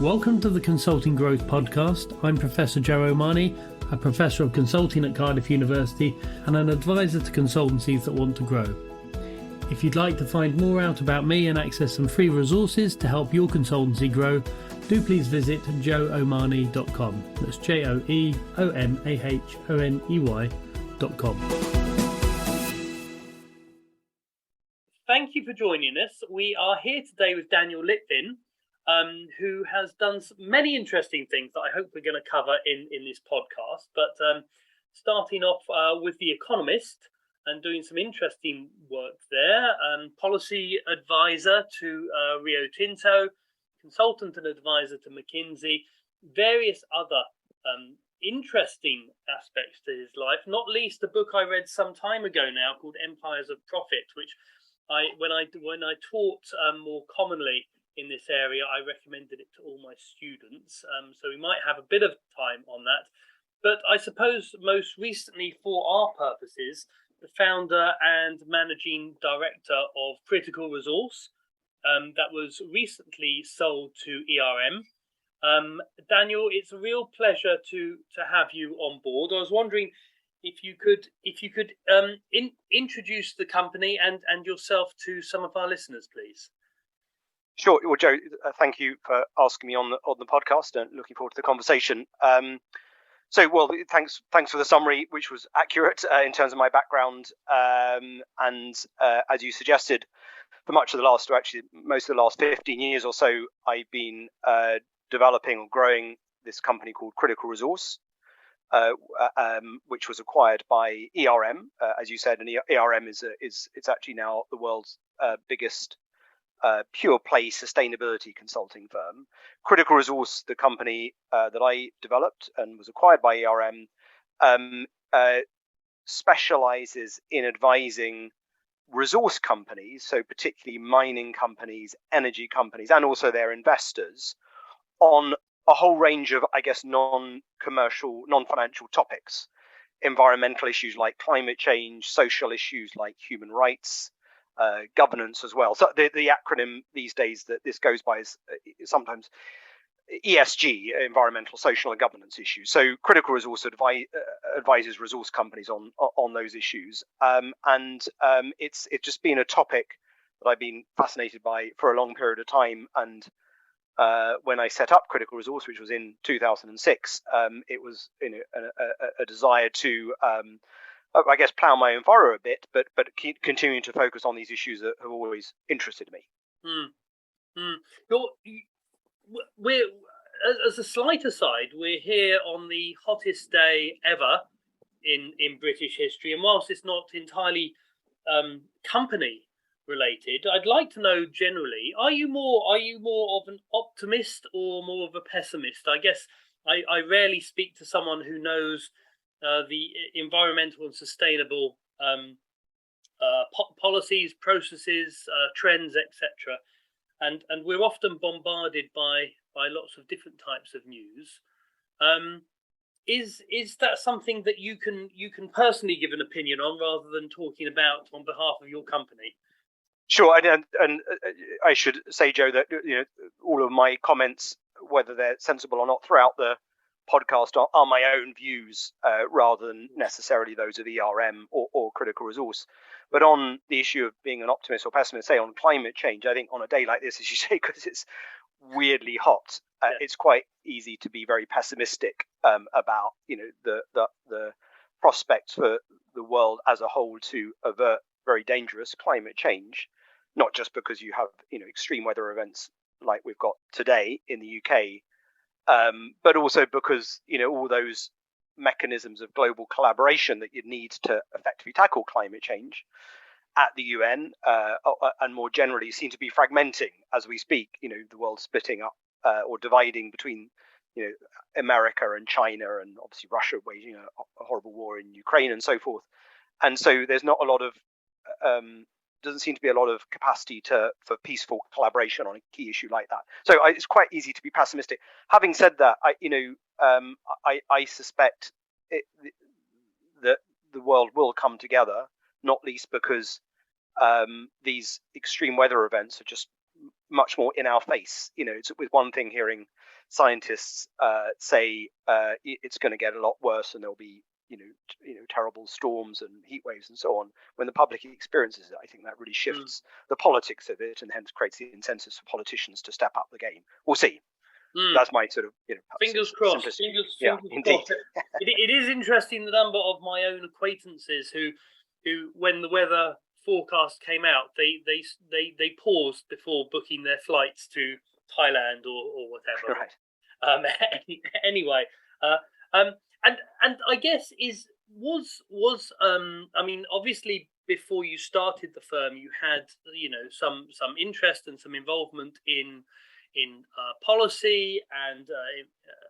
Welcome to the Consulting Growth Podcast. I'm Professor Joe O'Mahony, a Professor of Consulting at Cardiff University and an advisor to consultancies that want to grow. If you'd like to find more out about me and access some free resources to help your consultancy grow, do please visit joeomahony.com. That's joeomahoney.com. Thank you for joining us. We are here today with Daniel Litvin, who has done many interesting things that I hope we're going to cover in this podcast. But starting off with The Economist and doing some interesting work there, policy advisor to Rio Tinto, consultant and advisor to McKinsey, various other interesting aspects to his life, not least a book I read some time ago now called Empires of Profit, which when I taught more commonly in this area, I recommended it to all my students. So we might have a bit of time on that. But I suppose most recently for our purposes, the founder and managing director of Critical Resource, that was recently sold to ERM. Daniel, it's a real pleasure to have you on board. I was wondering if you could introduce the company and yourself to some of our listeners, please. Sure. Well, Joe, thank you for asking me on the podcast, and looking forward to the conversation. Thanks for the summary, which was accurate in terms of my background. And as you suggested, for most of the last 15 years or so, I've been developing or growing this company called Critical Resource, which was acquired by ERM, as you said. And ERM it's actually now the world's biggest pure play sustainability consulting firm. Critical Resource, the company that I developed and was acquired by ERM, specializes in advising resource companies, so particularly mining companies, energy companies, and also their investors, on a whole range of, non-commercial, non-financial topics. Environmental issues like climate change, social issues like human rights, governance as well. So the acronym these days that this goes by is sometimes ESG, environmental, social, and governance issues. So Critical Resource advises resource companies on those issues, and it's just been a topic that I've been fascinated by for a long period of time. And when I set up Critical Resource, which was in 2006, it was a desire to plough my own furrow a bit, but keep continuing to focus on these issues that have always interested me. We're, as a slight aside, we're here on the hottest day ever in British history, and whilst it's not entirely company related, I'd like to know generally: are you more of an optimist or more of a pessimist? I guess I rarely speak to someone who knows the environmental and sustainable policies, processes, trends, etc. And we're often bombarded by lots of different types of news. Is that something that you can personally give an opinion on, rather than talking about on behalf of your company? Sure, and I should say, Joe, that all of my comments, whether they're sensible or not, throughout the podcast are my own views, rather than necessarily those of ERM or Critical Resource. But on the issue of being an optimist or pessimist, say on climate change, I think on a day like this, as you say, because it's weirdly hot, it's quite easy to be very pessimistic about the prospects for the world as a whole to avert very dangerous climate change. Not just because you have extreme weather events like we've got today in the UK, but also because all those mechanisms of global collaboration that you need to effectively tackle climate change at the UN and more generally seem to be fragmenting as we speak. The world splitting up or dividing between America and China, and obviously Russia waging a horrible war in Ukraine and so forth. And so there's not a lot of doesn't seem to be a lot of capacity for peaceful collaboration on a key issue like that. So it's quite easy to be pessimistic. Having said that, I suspect that the world will come together, not least because these extreme weather events are just much more in our face. It's with one thing hearing scientists say it's going to get a lot worse and there'll be terrible storms and heat waves and so on. When the public experiences it, I think that really shifts the politics of it and hence creates the incentives for politicians to step up the game. We'll see. That's my sort of fingers crossed. Fingers crossed. It is interesting the number of my own acquaintances who when the weather forecast came out, they paused before booking their flights to Thailand or whatever. Right. Anyway, and I guess was I mean, obviously before you started the firm, you had some interest and some involvement in policy and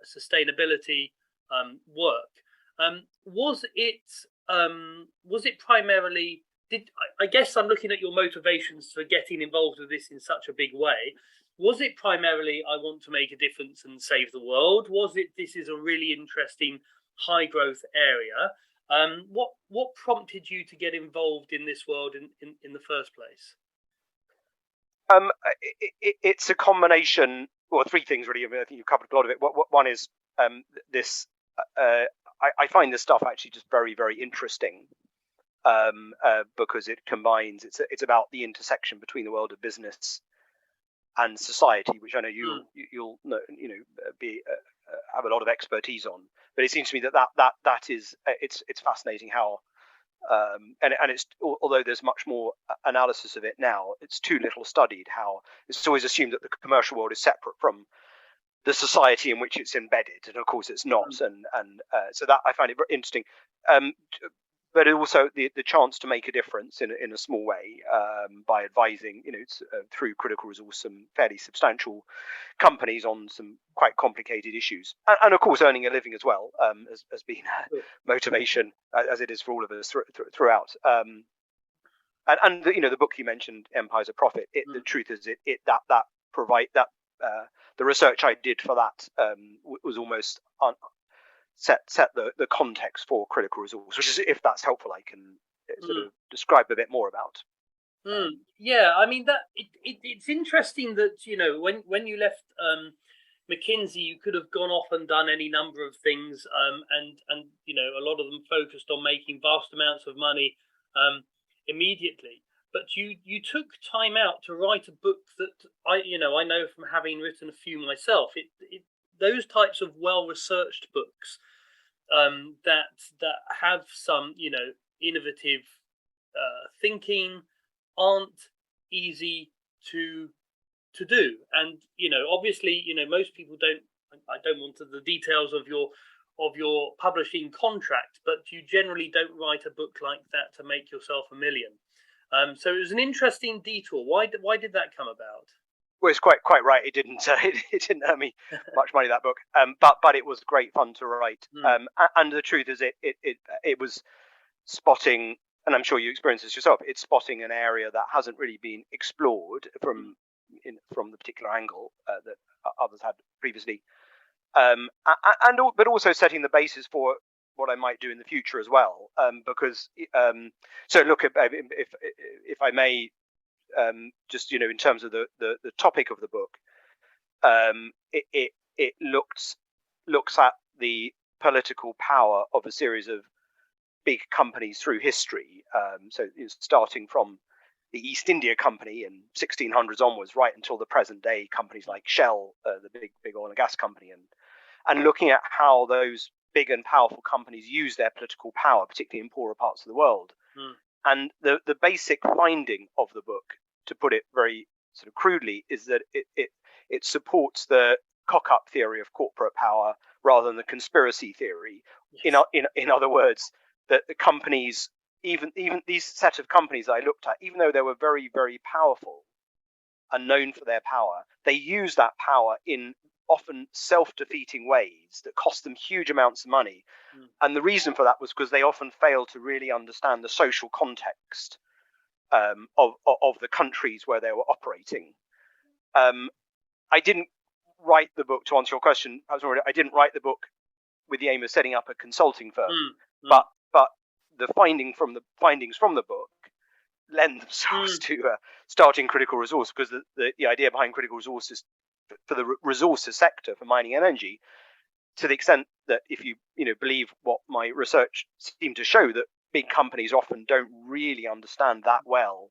sustainability work. Was it primarily? I guess I'm looking at your motivations for getting involved with this in such a big way. Was it primarily I want to make a difference and save the world? Was it this is a really interesting high growth area? What prompted you to get involved in this world in the first place? It's a combination, well, three things really. I mean, I think you've covered a lot of it. One is this. I find this stuff actually just very, very interesting because it combines. It's about the intersection between the world of business and society, which I know you'll have a lot of expertise on. But it seems to me that is it's fascinating how. And it's although there's much more analysis of it now, it's too little studied. How it's always assumed that the commercial world is separate from the society in which it's embedded, and of course it's not. And so that I find it very interesting. But also the chance to make a difference in a small way by advising, through Critical Resource, some fairly substantial companies on some quite complicated issues, and of course earning a living as well has been a motivation, as it is for all of us throughout. And the book you mentioned, Empires of Profit. The truth is, that provide that the research I did for that was almost set the context for Critical Resource, which is, if that's helpful, I can sort of describe a bit more about. Yeah, I mean that it's interesting that when you left McKinsey, you could have gone off and done any number of things, and a lot of them focused on making vast amounts of money immediately. But you took time out to write a book that I know from having written a few myself. Those types of well-researched books that have some innovative thinking aren't easy to do, and obviously most people don't. I don't want the details of your publishing contract, but you generally don't write a book like that to make yourself a million. So it was an interesting detour. Why did that come about? Well, it's quite right. It didn't earn me much money, that book, but it was great fun to write. And the truth is, it was spotting, and I'm sure you experienced this yourself. It's spotting an area that hasn't really been explored from the particular angle that others had previously, but also setting the basis for what I might do in the future as well. Because so look, if I may. Just in terms of the topic of the book, it looks at the political power of a series of big companies through history. So starting from the East India Company in 1600s onwards, right until the present day, companies like Shell, the big oil and gas company, and looking at how those big and powerful companies use their political power, particularly in poorer parts of the world. And the basic finding of the book, to put it very sort of crudely, is that it supports the cock-up theory of corporate power rather than the conspiracy theory. Yes. In other words, that the companies, even these set of companies I looked at, even though they were very, very powerful and known for their power, they use that power in often self-defeating ways that cost them huge amounts of money. And the reason for that was because they often failed to really understand the social context of the countries where they were operating. I didn't write the book, to answer your question, I didn't write the book with the aim of setting up a consulting firm, but the findings from the book lend themselves to starting critical resource, because the idea behind critical resources for the resources sector for mining energy, to the extent that if you believe what my research seemed to show, that big companies often don't really understand that well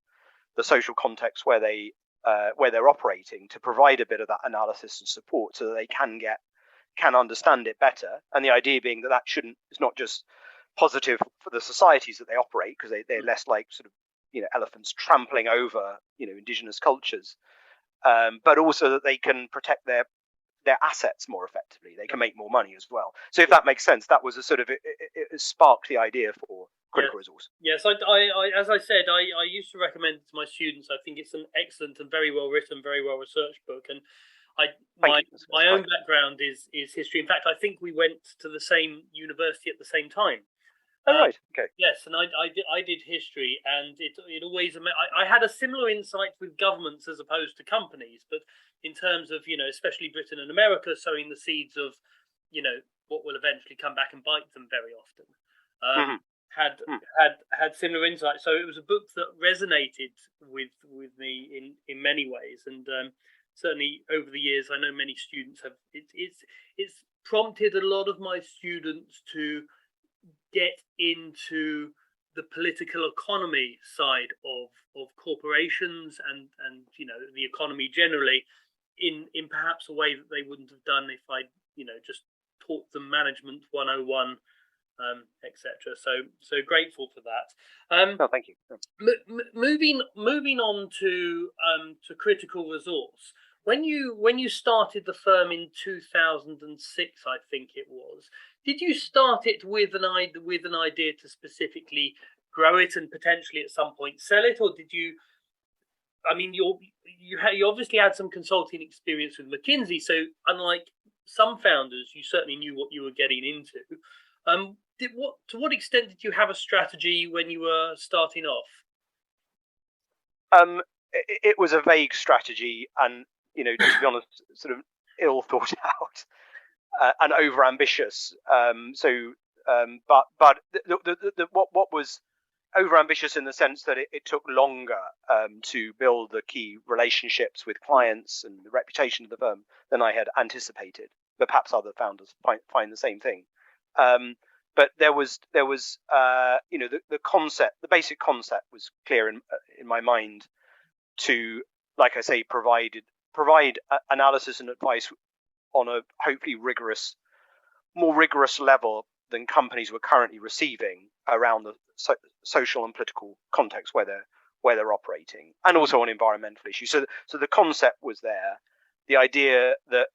the social context where they're operating, to provide a bit of that analysis and support so that they can understand it better. And the idea being that it's not just positive for the societies that they operate, because they're less like sort of elephants trampling over indigenous cultures, but also that they can protect their assets more effectively. They can make more money as well. So if that makes sense, that was a sort of it sparked the idea for critical resource. Yes, I as I said, I used to recommend it to my students. I think it's an excellent and very well written, very well researched book. And my own background is history. In fact, I think we went to the same university at the same time. Oh, right. Okay. Yes, and I did history, and it always I had a similar insight with governments as opposed to companies, but in terms of especially Britain and America sowing the seeds of what will eventually come back and bite them very often. Had similar insight. So it was a book that resonated with me in many ways, and certainly over the years, I know many students have. It's prompted a lot of my students to get into the political economy side of corporations and the economy generally in perhaps a way that they wouldn't have done if I just taught them management 101, etc. So grateful for that. No, thank you. Moving on to critical resource. When you started the firm in 2006, I think it was, did you start it with an idea to specifically grow it and potentially at some point sell it, or did you? I mean, you obviously had some consulting experience with McKinsey, so unlike some founders, you certainly knew what you were getting into. To what extent did you have a strategy when you were starting off? It was a vague strategy, and to be honest, sort of ill thought out and over ambitious. But what was over ambitious in the sense that it took longer to build the key relationships with clients and the reputation of the firm than I had anticipated. But perhaps other founders find the same thing. But there was the concept, the basic concept was clear in my mind to, like I say, provide analysis and advice on a hopefully more rigorous level than companies were currently receiving around the social and political context where they're operating, and also on environmental issues. So the concept was there. The idea that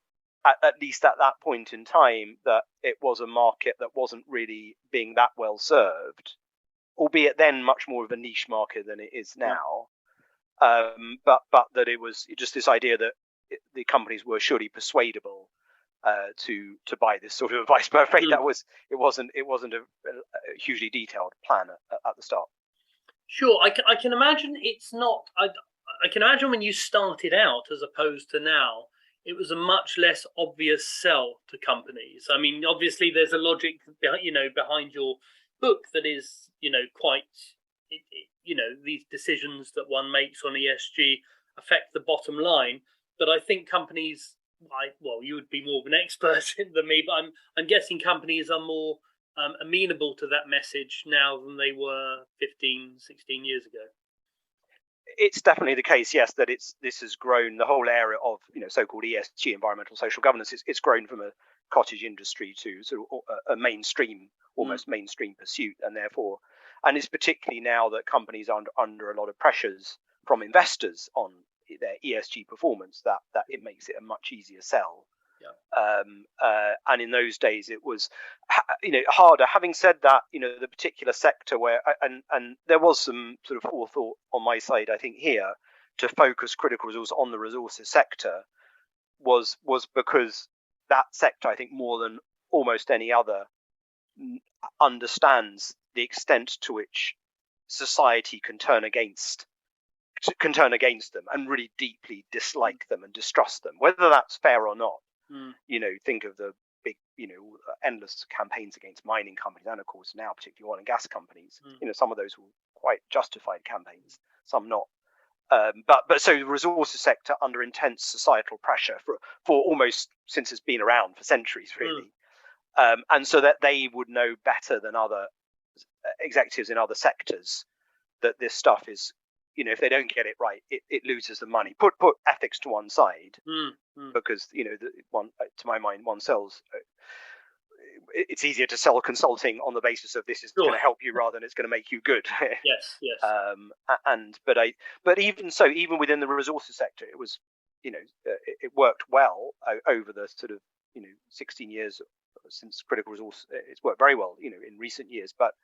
at least at that point in time, that it was a market that wasn't really being that well served, albeit then much more of a niche market than it is now. But that it was just this idea that the companies were surely persuadable to buy this sort of advice. But I'm afraid it wasn't a hugely detailed plan at the start. Sure, I can imagine it's not. I can imagine when you started out as opposed to now, it was a much less obvious sell to companies. I mean, obviously, there's a logic, behind your book that is, quite, these decisions that one makes on ESG affect the bottom line. But I think companies, you would be more of an expert than me, but I'm guessing companies are more amenable to that message now than they were 15, 16 years ago. It's definitely the case, yes, that this has grown. The whole area of so-called ESG, environmental social governance, it's grown from a cottage industry to sort of a mainstream, almost mainstream pursuit, and it's particularly now that companies are under a lot of pressures from investors on their ESG performance that it makes it a much easier sell. And in those days it was harder. Having said that, the particular sector where and there was some sort of forethought on my side, I think, here to focus critical resource on the resources sector was because that sector, I think, more than almost any other, understands the extent to which society can turn against them and really deeply dislike them and distrust them, whether that's fair or not. Think of the big, endless campaigns against mining companies, and of course now particularly oil and gas companies. Some of those were quite justified campaigns. some not. But so the resources sector under intense societal pressure for almost since it's been around for centuries, really. And so that they would know better than other executives in other sectors that this stuff is, if they don't get it right, it loses the money. Put ethics to one side, because to my mind, one sells. It's easier to sell consulting on the basis of this is going to help you rather than it's going to make you good. Yes. But even so, even within the resources sector, it was, it worked well over the sort of 16 years since critical resource. It's worked very well, in recent years. But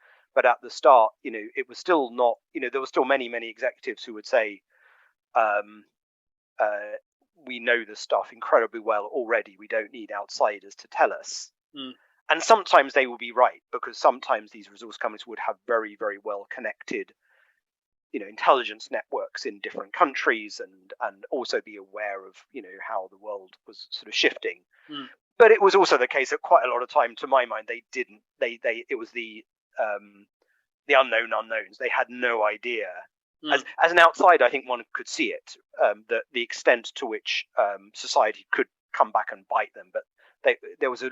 at the start, it was still not. There were still many executives who would say, we know the stuff incredibly well already. We don't need outsiders to tell us. And sometimes they will be right, because sometimes these resource companies would have very, very well connected, intelligence networks in different countries, and also be aware of, how the world was sort of shifting. But it was also the case that quite a lot of time, to my mind, they didn't. It was the unknown unknowns. They had no idea. As an outsider, I think one could see it, the extent to which society could come back and bite them. But there was a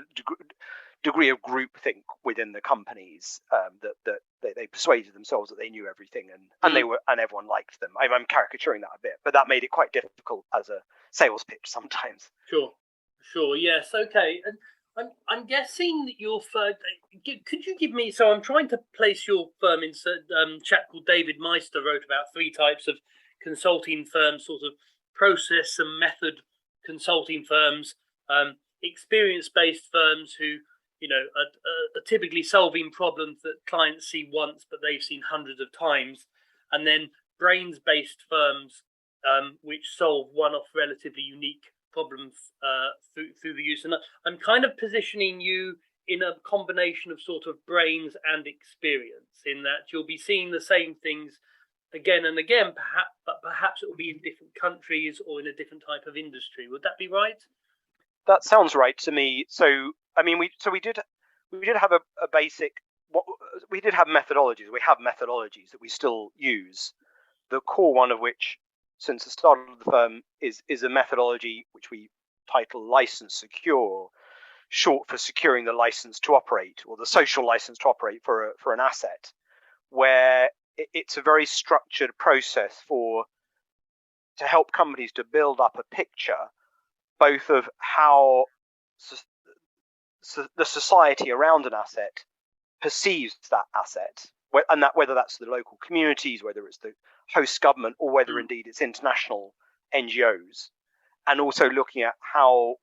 degree of groupthink within the companies, that they persuaded themselves that they knew everything, and everyone liked them. I'm caricaturing that a bit, but that made it quite difficult as a sales pitch sometimes. Sure, yes, okay. And I'm guessing that your firm. Could you give me? So I'm trying to place your firm in. Chap called David Meister wrote about 3 types of consulting firms: sort of process and method consulting firms, experience-based firms who are typically solving problems that clients see once, but they've seen hundreds of times, and then brains-based firms, which solve one-off, relatively unique problems through the use. And I'm kind of positioning you in a combination of sort of brains and experience, in that you'll be seeing the same things again and again, perhaps it will be in different countries or in a different type of industry. Would that be right? That sounds right to me. So, I mean, we did have a basic. We did have methodologies. We have methodologies that we still use. The core one of which, since the start of the firm, is a methodology which we title License Secure, short for securing the license to operate, or the social license to operate for an asset, where it's a very structured process to help companies to build up a picture, both of how the society around an asset perceives that asset, and that whether that's the local communities, whether it's the host government, or whether indeed it's international NGOs, and also looking at how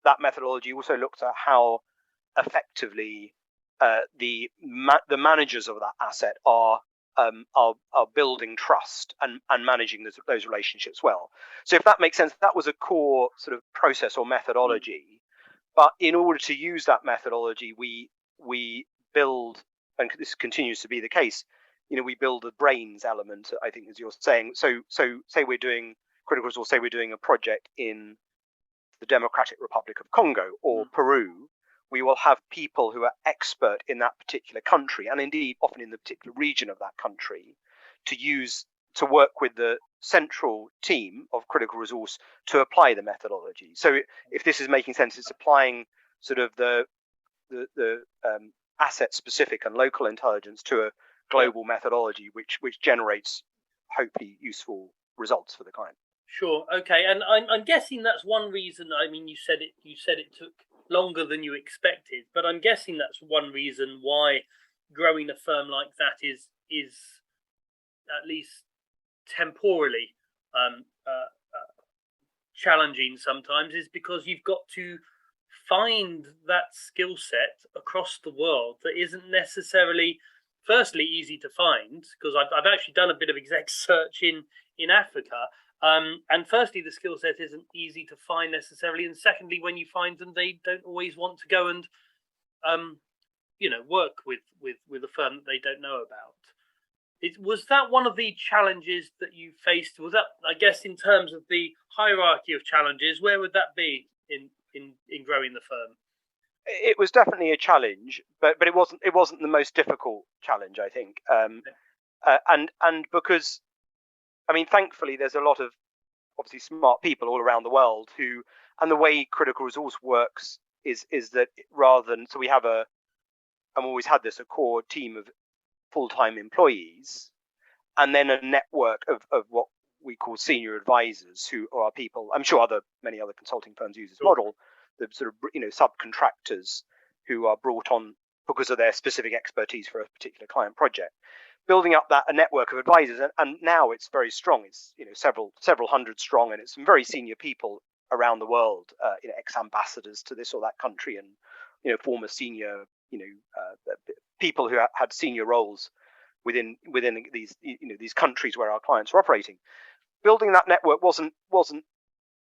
that methodology also looks at how effectively the managers of that asset are building trust and managing those relationships well. So if that makes sense, that was a core sort of process or methodology. But in order to use that methodology, we build, and this continues to be the case, we build a brains element, I think, as you're saying. So say we're doing critical resource, say we're doing a project in the Democratic Republic of Congo or Peru, we will have people who are expert in that particular country, and indeed often in the particular region of that country, to work with the central team of critical resource to apply the methodology. So if this is making sense, it's applying sort of the asset specific and local intelligence to a global methodology which generates hopefully useful results for the client. Sure. Okay. And I'm guessing that's one reason. I mean, you said it took longer than you expected, but I'm guessing that's one reason why growing a firm like that is at least temporally challenging sometimes, is because you've got to find that skill set across the world that isn't necessarily, firstly, easy to find, because I've actually done a bit of exec search in Africa. And firstly, the skill set isn't easy to find necessarily, and secondly, when you find them, they don't always want to go and work with a firm that they don't know about. Was that one of the challenges that you faced? Was that, I guess, in terms of the hierarchy of challenges, where would that be in growing the firm? It was definitely a challenge, but it wasn't the most difficult challenge, I think, and because I mean, thankfully, there's a lot of obviously smart people all around the world who, and the way critical resource works is that rather than, so we have and always had this, a core team of full-time employees, and then a network of what we call senior advisors, who are people, I'm sure many other consulting firms use this model, the sort of, subcontractors who are brought on because of their specific expertise for a particular client project, building up a network of advisors. And now it's very strong. It's, several hundred strong, and it's some very senior people around the world, ex-ambassadors to this or that country, and, former senior, people who had senior roles within these countries where our clients are operating. Building that network wasn't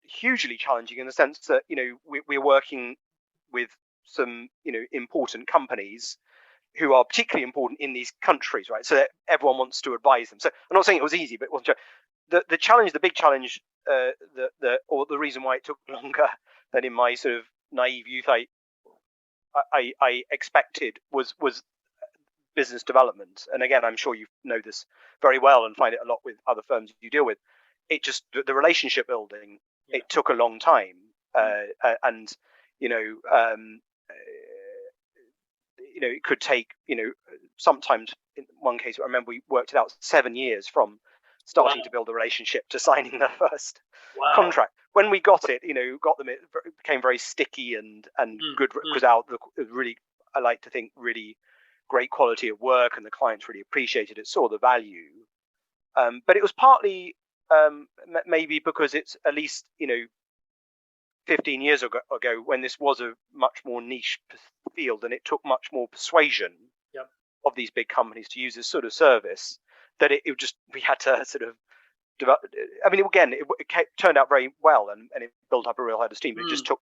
hugely challenging, in the sense that we're working with some important companies who are particularly important in these countries, right? So that everyone wants to advise them. So I'm not saying it was easy, but it wasn't. The challenge, the big challenge, or the reason why it took longer than in my sort of naive youth I expected was business development. And again, I'm sure you know this very well and find it a lot with other firms you deal with. It just, the relationship building, it took a long time. And, it could take, sometimes in one case, I remember we worked it out 7 years from starting to build a relationship to signing the first contract. When we got it, got them, it became very sticky and good, because really, I like to think, really great quality of work, and the clients really appreciated it, saw the value. But it was partly maybe because it's at least 15 years ago, when this was a much more niche field, and it took much more persuasion of these big companies to use this sort of service, that we had to sort of develop. I mean, again, it turned out very well, and it built up a real head of steam. But it just took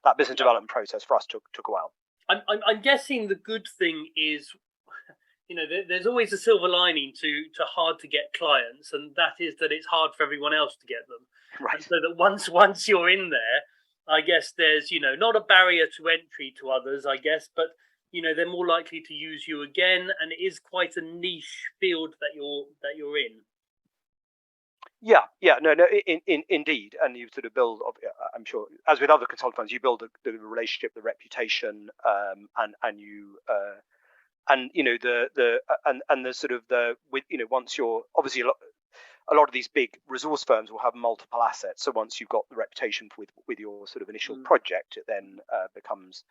that business development process for us took a while. I'm guessing the good thing is, there's always a silver lining to hard to get clients, and that is that it's hard for everyone else to get them. Right. And so that once you're in there, I guess there's not a barrier to entry to others, I guess, but they're more likely to use you again, and it is quite a niche field that you're in. Yeah, no, indeed, and you sort of build. I'm sure, as with other consulting firms, you build the relationship, the reputation, and you, and the sort of once you're obviously a lot of these big resource firms will have multiple assets. So once you've got the reputation with your sort of initial project, it then becomes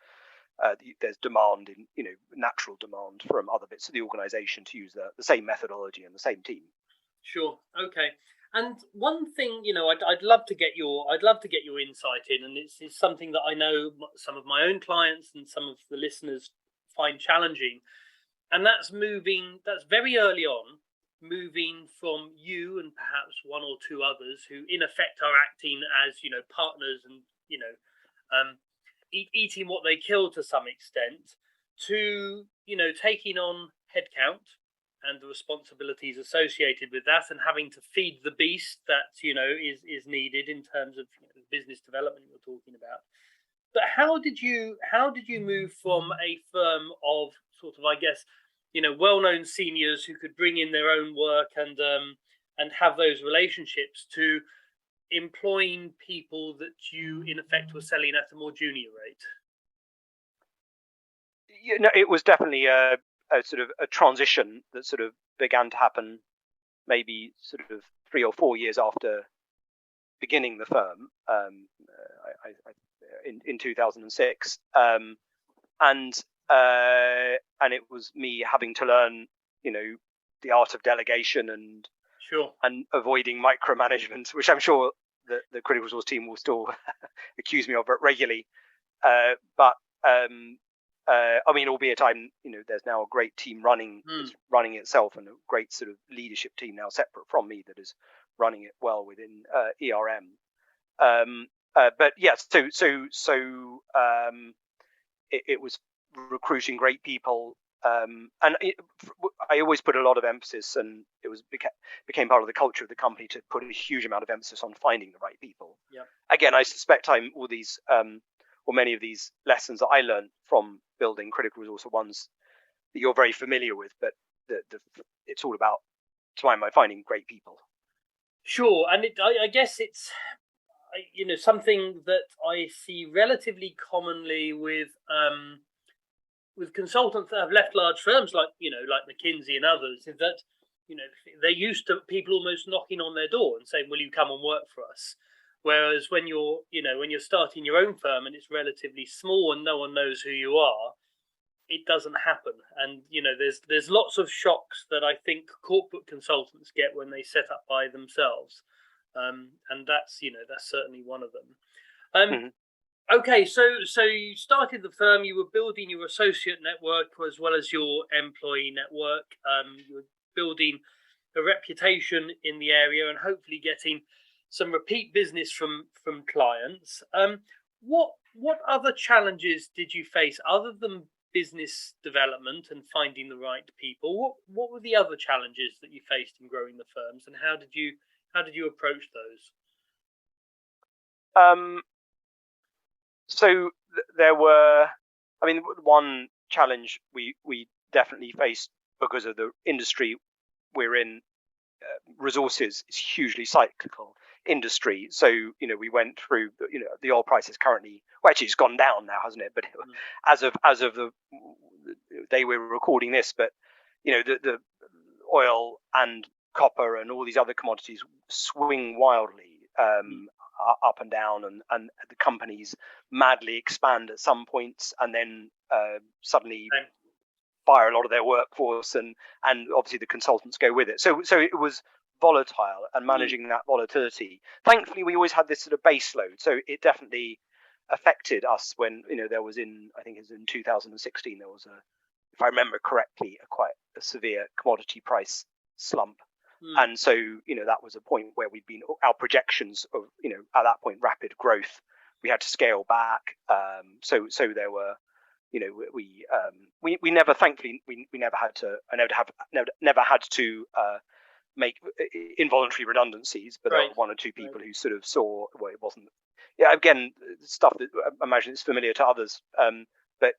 there's demand natural demand from other bits of the organisation to use the same methodology and the same team. Sure. Okay. And one thing, I'd love to get your insight in, and it's something that I know some of my own clients and some of the listeners find challenging, and that's very early on, moving from you and perhaps one or two others who in effect are acting as partners and eating what they kill to some extent, to taking on headcount and the responsibilities associated with that, and having to feed the beast that is needed in terms of business development you're talking about. But how did you move from a firm of sort of, I guess, well-known seniors who could bring in their own work and have those relationships, to employing people that you in effect were selling at a more junior rate? It was definitely a sort of a transition that sort of began to happen maybe sort of 3 or 4 years after beginning the firm, in 2006, and it was me having to learn the art of delegation and avoiding micromanagement, which I'm sure the critical resource team will still accuse me of regularly, but I mean, albeit there's now a great team running itself, and a great sort of leadership team now separate from me that is running it well within ERM. But yes, so it was recruiting great people, and I always put a lot of emphasis, and it became part of the culture of the company to put a huge amount of emphasis on finding the right people. Yeah. Again, I suspect all these or many of these lessons that I learned from building critical resource are ones that you're very familiar with, but it's all about, to my mind, finding great people. Sure, and I guess it's something that I see relatively commonly with consultants that have left large firms like like McKinsey and others, is that they're used to people almost knocking on their door and saying, "Will you come and work for us?" Whereas when you're starting your own firm and it's relatively small and no one knows who you are, it doesn't happen. And there's lots of shocks that I think corporate consultants get when they set up by themselves, and that's certainly one of them. Mm-hmm. Okay, so you started the firm. You were building your associate network as well as your employee network. You were building a reputation in the area and hopefully getting some repeat business from clients. What other challenges did you face other than business development and finding the right people? What were the other challenges that you faced in growing the firms, and how did you approach those? So there were, I mean, one challenge we definitely faced because of the industry we're in. Resources is hugely cyclical industry, so we went through the oil price is currently, well, actually it's gone down now, hasn't it? But as of the day we're recording this, but the oil and copper and all these other commodities swing wildly up and down, and the companies madly expand at some points and then suddenly fire a lot of their workforce, and obviously the consultants go with it. So it was volatile, and managing that volatility. Thankfully, we always had this sort of base load, so it definitely affected us when there was I think it was in 2016 there was if I remember correctly, quite a severe commodity price slump. And so that was a point where we'd been, our projections of at that point rapid growth, we had to scale back. So there were we never, thankfully, we never had to, never had to make involuntary redundancies, but there were one or two people who sort of saw, well, it wasn't, again, stuff that I imagine is familiar to others. But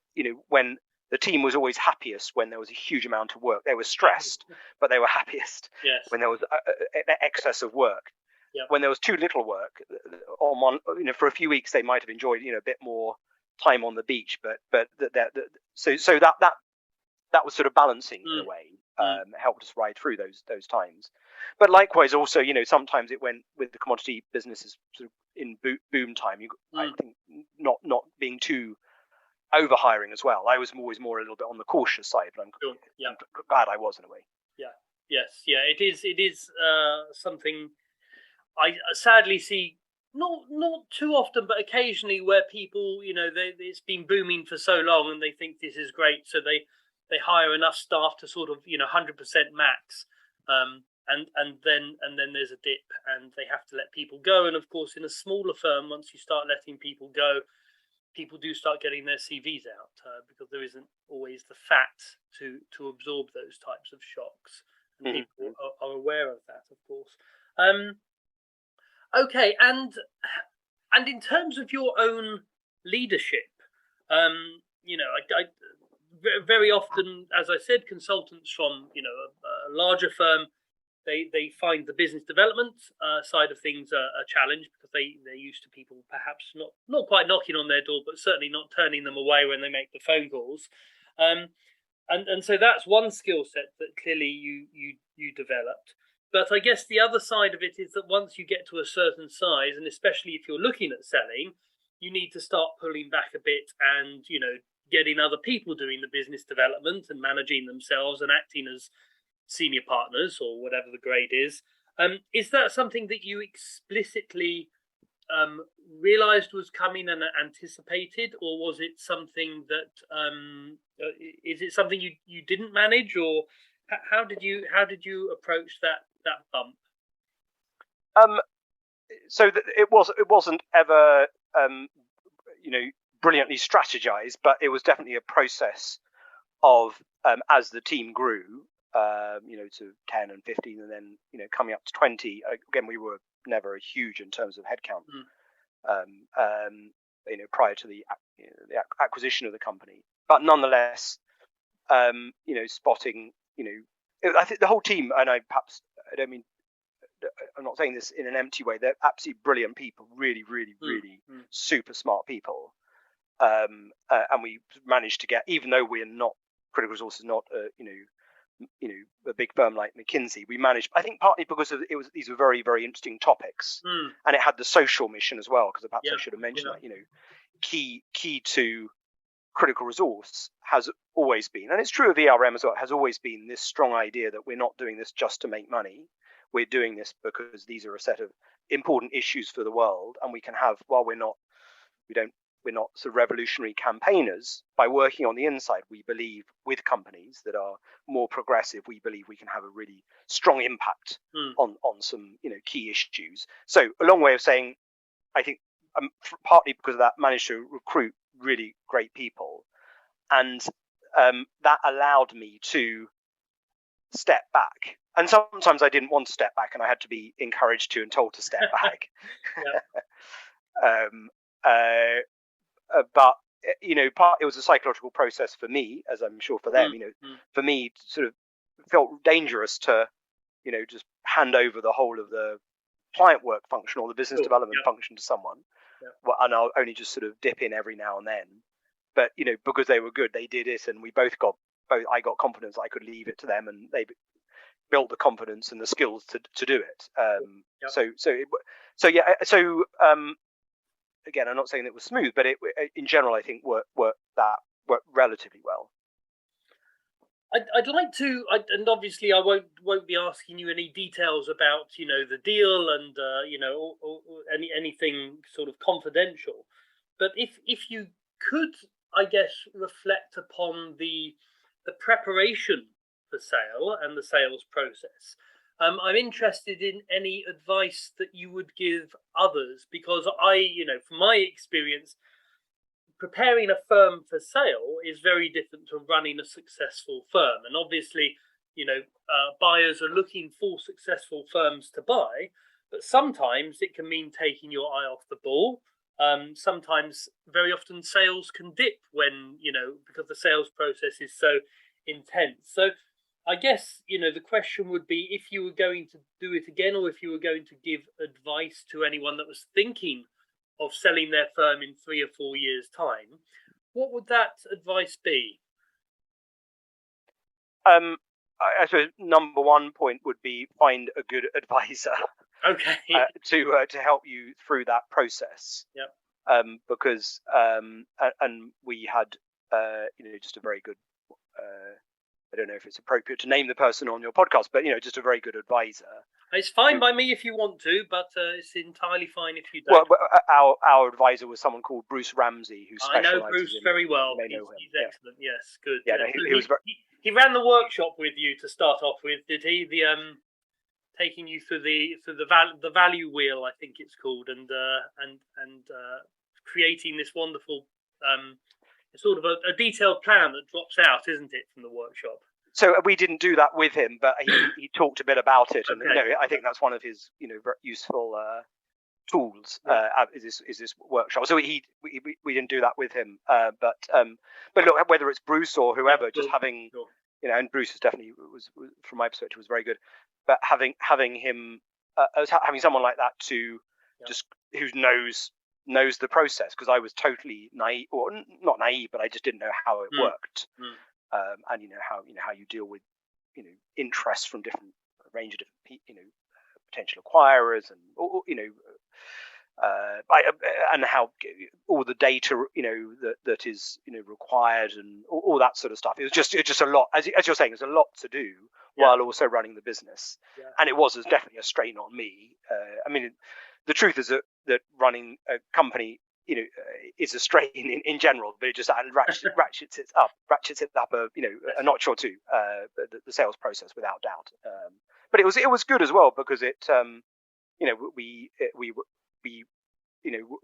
when the team was always happiest when there was a huge amount of work. They were stressed, but they were happiest when there was an excess of work. Yep. When there was too little work, on one, for a few weeks they might have enjoyed a bit more time on the beach, but so that was sort of balancing in a way, helped us ride through those times. But likewise, also sometimes it went with the commodity businesses sort of in boom time. I think not being too over hiring as well. I was always more a little bit on the cautious side, but I'm glad I was in a way. It is something I sadly see not too often, but occasionally, where people it's been booming for so long and they think this is great, so they hire enough staff to sort of 100% max, and then there's a dip and they have to let people go. And of course, in a smaller firm, once you start letting people go, people do start getting their CVs out because there isn't always the fat to absorb those types of shocks, and people are aware of that, of course. Okay, and in terms of your own leadership, I very often, as I said, consultants from a larger firm, they find the business development side of things a challenge, because they're used to people perhaps not quite knocking on their door, but certainly not turning them away when they make the phone calls. And so that's one skill set that clearly you developed. But I guess the other side of it is that once you get to a certain size, and especially if you're looking at selling, you need to start pulling back a bit and getting other people doing the business development and managing themselves and acting as senior partners or whatever the grade is. Is that something that you explicitly realized was coming and anticipated, or was it something that is it something you didn't manage, or how did you approach that bump? So it wasn't ever brilliantly strategized, but it was definitely a process of as the team grew, to 10 and 15, and then coming up to 20. Again, we were never huge in terms of headcount prior to the acquisition of the company, but nonetheless, spotting, I think the whole team, and I don't mean I'm not saying this in an empty way. They're absolutely brilliant people, really, really, really super smart people. And we managed to get, even though we're not, Critical Resources, not a big firm like McKinsey, we managed, I think partly because these were very, very interesting topics, and it had the social mission as well, because perhaps I should have mentioned that, key to Critical Resource has always been, and it's true of ERM as well, has always been this strong idea that we're not doing this just to make money. We're doing this because these are a set of important issues for the world, and we can have, while we're not sort of revolutionary campaigners, by working on the inside, we believe with companies that are more progressive, we believe we can have a really strong impact on some key issues. So a long way of saying, I think partly because of that, managed to recruit really great people, and that allowed me to step back. And sometimes I didn't want to step back, and I had to be encouraged to and told to step back. But it was a psychological process for me, as I'm sure for them. For me, sort of felt dangerous to, just hand over the whole of the client work function or the business development function to someone. Well, and I'll only just sort of dip in every now and then. But because they were good, they did it, and I got confidence I could leave it to them, and they built the confidence and the skills to do it. So again, I'm not saying it was smooth, but it in general I think worked relatively well. I'd like to, and obviously I won't be asking you any details about the deal and or anything sort of confidential, but if you could, I guess, reflect upon the preparation for sale and the sales process. I'm interested in any advice that you would give others, because from my experience, preparing a firm for sale is very different to running a successful firm. And obviously, buyers are looking for successful firms to buy, but sometimes it can mean taking your eye off the ball. Sometimes, very often, sales can dip when, because the sales process is so intense. So I guess, the question would be, if you were going to do it again, or if you were going to give advice to anyone that was thinking of selling their firm in 3 or 4 years' time, what would that advice be? I suppose number one point would be find a good advisor. Okay. To help you through that process. Yeah. Because and we had just a very good. I don't know if it's appropriate to name the person on your podcast, but just a very good advisor. It's fine by me if you want to, but it's entirely fine if you don't. Well, our advisor was someone called Bruce Ramsey, who specializes. I know Bruce very well. He's excellent. Yes, good. Yeah, he ran the workshop with you to start off with, did he? The taking you through the value wheel, I think it's called, and creating this wonderful sort of a detailed plan that drops out, isn't it, from the workshop? So we didn't do that with him, but he talked a bit about it, and I think that's one of his very useful tools. Is this workshop? So we didn't do that with him, but look, whether it's Bruce or whoever, just having and Bruce is definitely was from my perspective was very good, but having him having someone like that to just who knows the process, because I was totally naive, or not naive, but I just didn't know how it worked. And how you deal with interest from a range of different potential acquirers, and and how all the data that is required, and all that sort of stuff. It was just a lot, as you're saying, there's a lot to do while also running the business, and it was definitely a strain on me. I mean, the truth is that running a company is a strain in general, but it just ratchets it up a notch or two, the sales process, without doubt. But it was good as well, because it we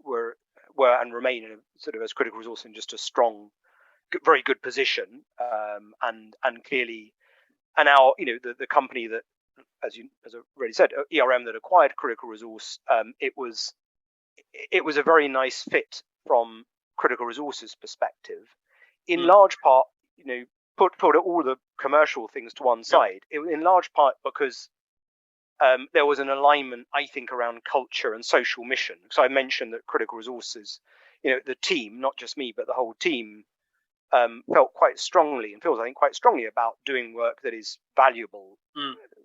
were and remain in a sort of, as Critical Resource, in just a strong, very good position, and clearly, and our the company that, as I already said, ERM, that acquired Critical Resource, it was a very nice fit from Critical Resources perspective, in large part, put all the commercial things to one side, in large part because there was an alignment, I think, around culture and social mission. So I mentioned that Critical Resources, the team, not just me, but the whole team, felt quite strongly and feels, I think, quite strongly about doing work that is valuable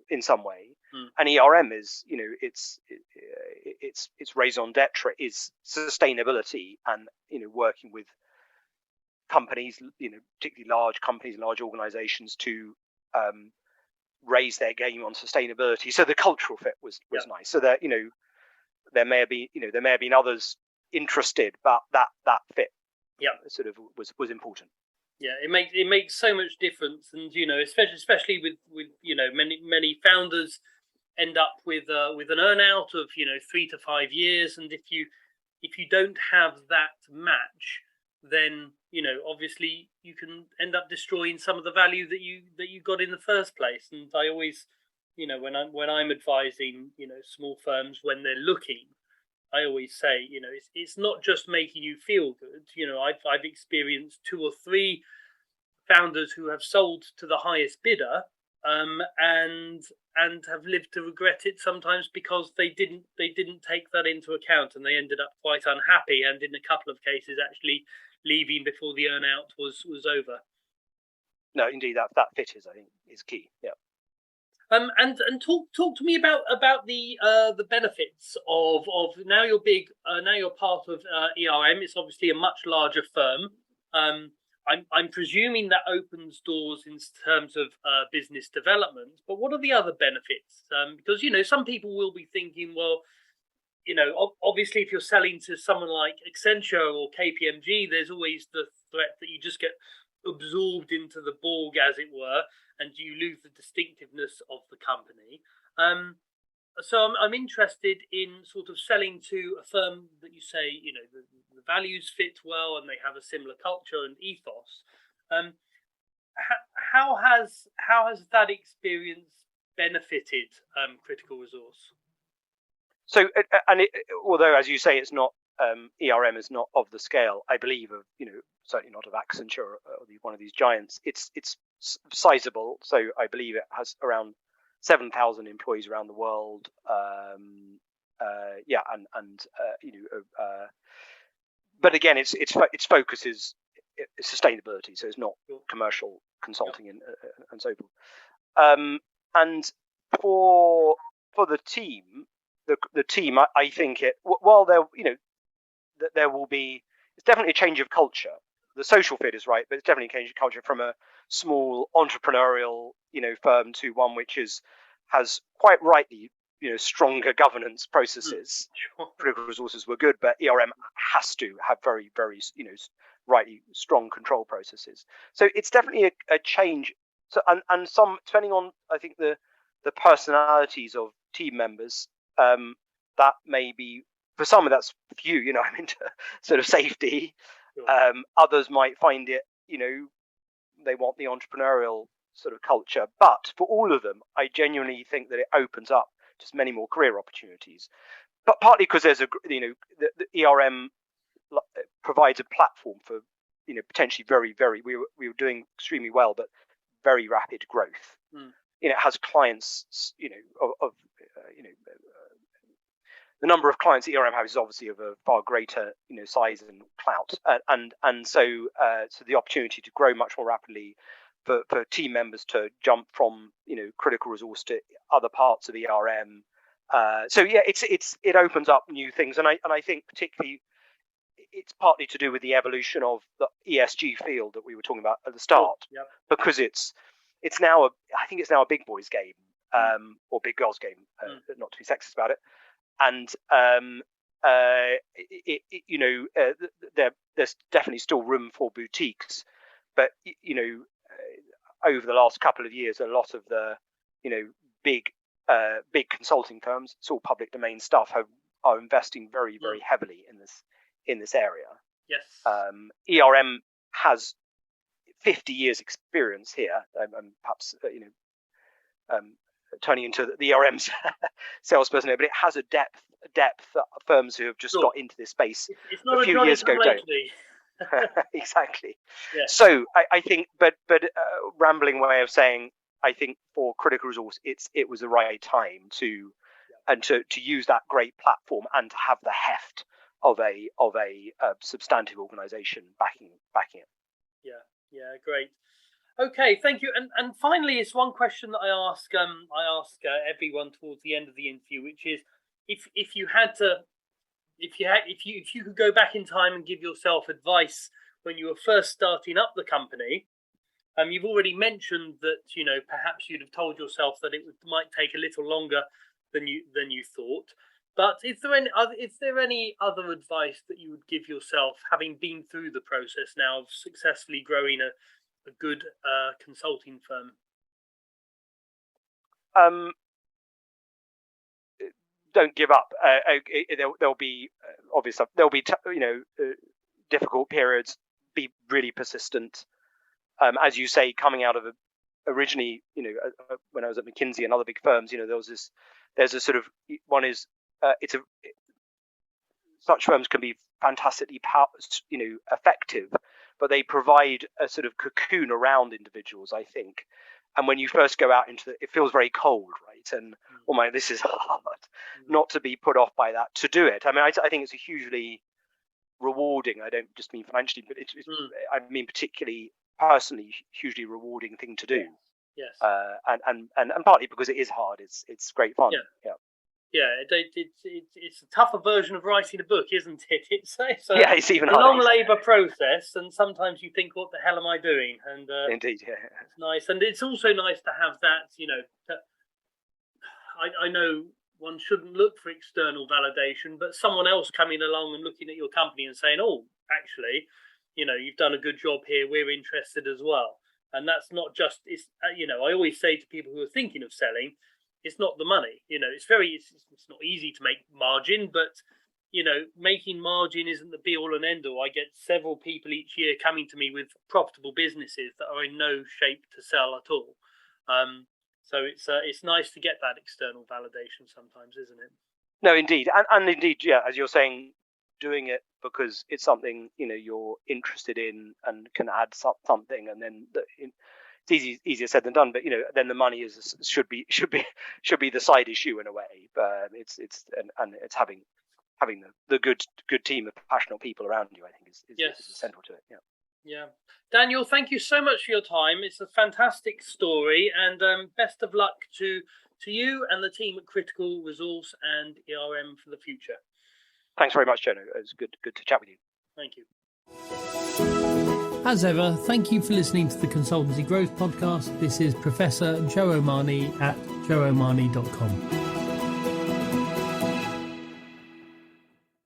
in some way. And ERM is, its raison d'etre is sustainability and, working with companies, particularly large companies and large organizations to raise their game on sustainability. So the cultural fit was nice. So that, there may have been others interested, but that fit sort of was important. Yeah, it makes so much difference, and especially with many founders end up with an earnout of 3 to 5 years, and if you don't have that match, then obviously you can end up destroying some of the value that you got in the first place. And I always, when I'm advising small firms when they're looking, I always say, it's not just making you feel good. I've experienced 2 or 3 founders who have sold to the highest bidder, and have lived to regret it sometimes because they didn't take that into account, and they ended up quite unhappy, and in a couple of cases actually leaving before the earnout was over. No, indeed, that fit I think is key. Yeah. And talk to me about the benefits of now you're big, now you're part of ERM. It's obviously a much larger firm. I'm presuming that opens doors in terms of business development. But what are the other benefits? Because some people will be thinking, well, obviously if you're selling to someone like Accenture or KPMG, there's always the threat that you just get absorbed into the Borg, as it were, and you lose the distinctiveness of the company. So I'm interested in sort of selling to a firm that you say, the values fit well and they have a similar culture and ethos. How has that experience benefited Critical Resource? So, although, as you say, it's not, ERM is not of the scale, I believe, of, certainly not of Accenture or one of these giants. It's sizable. So I believe it has around 7,000 employees around the world. But again, its focus is sustainability. So it's not commercial consulting and so forth. And for the team, the team, I think while there will be, it's definitely a change of culture. The social fit is right, but it's definitely a change of culture from a small entrepreneurial, firm to one which has quite rightly, stronger governance processes. Sure. Critical Resources were good, but ERM has to have very, very, rightly strong control processes. So it's definitely a change. So and some, depending on, I think, the personalities of team members, that may be, for some that's few, I'm into sort of safety. Sure. Others might find it, they want the entrepreneurial sort of culture. But for all of them, I genuinely think that it opens up just many more career opportunities. But partly because there's the ERM provides a platform for, potentially very, very, we were doing extremely well, but very rapid growth. It has clients, the number of clients that ERM has is obviously of a far greater, size and clout, and so the opportunity to grow much more rapidly for team members to jump from Critical Resource to other parts of ERM. It opens up new things, and I think particularly it's partly to do with the evolution of the ESG field that we were talking about at the start, because it's now a big boys game, or big girls game, not to be sexist about it. And there's definitely still room for boutiques, but over the last couple of years, a lot of the big consulting firms, it's all public domain stuff, are investing very, very heavily in this area. Yes. ERM has 50 years experience here, and perhaps turning into the ERM's salesperson here, but it has a depth that firms who have just got into this space it's not a few years ago don't. Exactly. Yeah. So I think, but rambling way of saying, I think for Critical Resource, it was the right time to use that great platform and to have the heft of a substantive organisation backing it. Yeah, great. Okay, thank you. And finally, it's one question that I ask everyone towards the end of the interview, which is if you could go back in time and give yourself advice when you were first starting up the company. You've already mentioned that perhaps you'd have told yourself that it might take a little longer than you thought. But is there any other advice that you would give yourself, having been through the process now of successfully growing a good consulting firm? Don't give up. There'll be obviously difficult periods. Be really persistent. As you say, coming out of originally, when I was at McKinsey and other big firms, there's a sort of one is such firms can be fantastically effective, but they provide a sort of cocoon around individuals, I think. And when you first go out into it feels very cold, right? And this is hard. Not to be put off by that, to do it. I mean, I think it's a hugely rewarding. I don't just mean financially, but I mean particularly personally, hugely rewarding thing to do. Yes. And partly because it is hard. It's great fun. Yeah, it's a tougher version of writing a book, isn't it? It's it's even a harder. long labour process, and sometimes you think, "What the hell am I doing?" And indeed, yeah, it's nice, and it's also nice to have that. I know one shouldn't look for external validation, but someone else coming along and looking at your company and saying, "Oh, actually, you've done a good job here. We're interested as well." And that's not just I always say to people who are thinking of selling, it's not the money. It's not easy to make margin, but making margin isn't the be all and end all. I get several people each year coming to me with profitable businesses that are in no shape to sell at all. So it's nice to get that external validation sometimes, isn't it? No, indeed, and indeed, yeah, as you're saying, doing it because it's something you're interested in and can add something, and then it's easier said than done. But then the money should be the side issue in a way. But it's having the good team of passionate people around you, I think, is central to it. Yeah. Daniel, thank you so much for your time. It's a fantastic story, and best of luck to you and the team at Critical Resource and ERM for the future. Thanks very much, Jono. It was good to chat with you. Thank you. As ever, thank you for listening to the Consultancy Growth Podcast. This is Professor Joe Omani at joeomani.com.